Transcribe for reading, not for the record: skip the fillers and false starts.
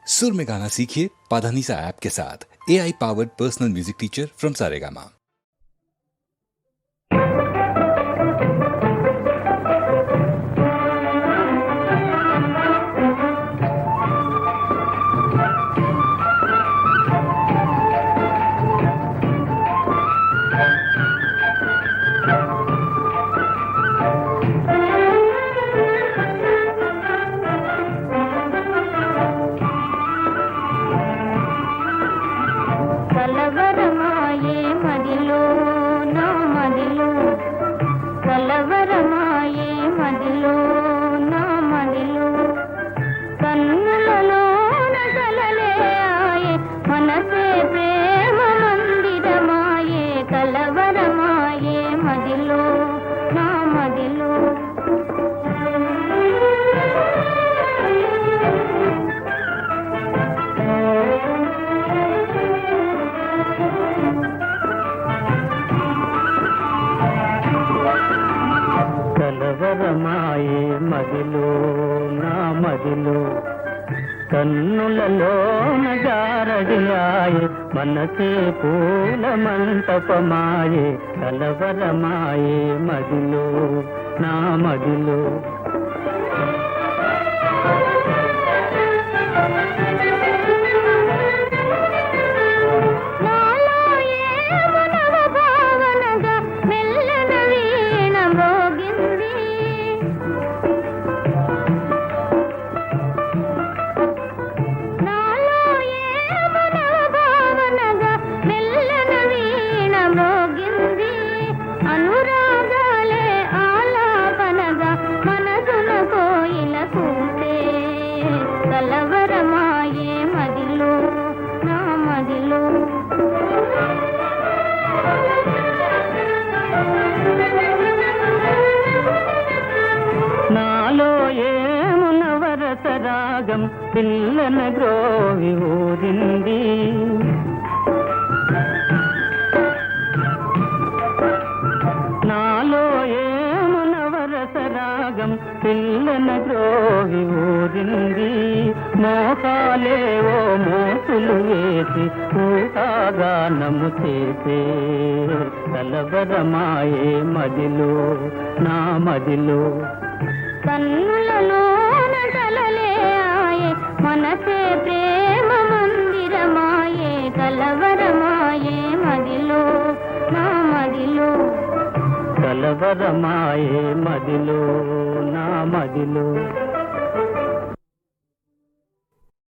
सुर में गाना सीखिए पाधानीसा ऐप के साथ। AI powered personal music teacher from Saregama. కలవరమాయే మదిలో నా మదిలో కలవరమాయే మదిలో నా మదిలో కన్నులలోన కలలే ఆయే మనసే ప్రేమ మందిరమాయే కలవరమాయే మదిలో నా మదిలో కలవరమాయే మదిలో నా మదిలో కన్నులలోన జారడియాయే మనసే పూల మంటపమాయే కలవరమాయే మదిలో నా మదిలో కలవరమాయే మదిలో నా మదిలో నాలో ఏమున వరస రాగం పిల్లన గ్రోవి ఊరింది నాలో ఏమున వరస రాగం పిల్లన గ్రోవి ఊరింది మోకాలేవో మోసులు వేసి ఊహాగానము చేసే కలవరమాయే మదిలో నా మదిలో కన్నులలోన కలలే ఆయే మనసే ప్రేమ మందిరమాయే కలవరమాయే మదిలో నా మదిలో కలవరమాయే మదిలో నా మదిలో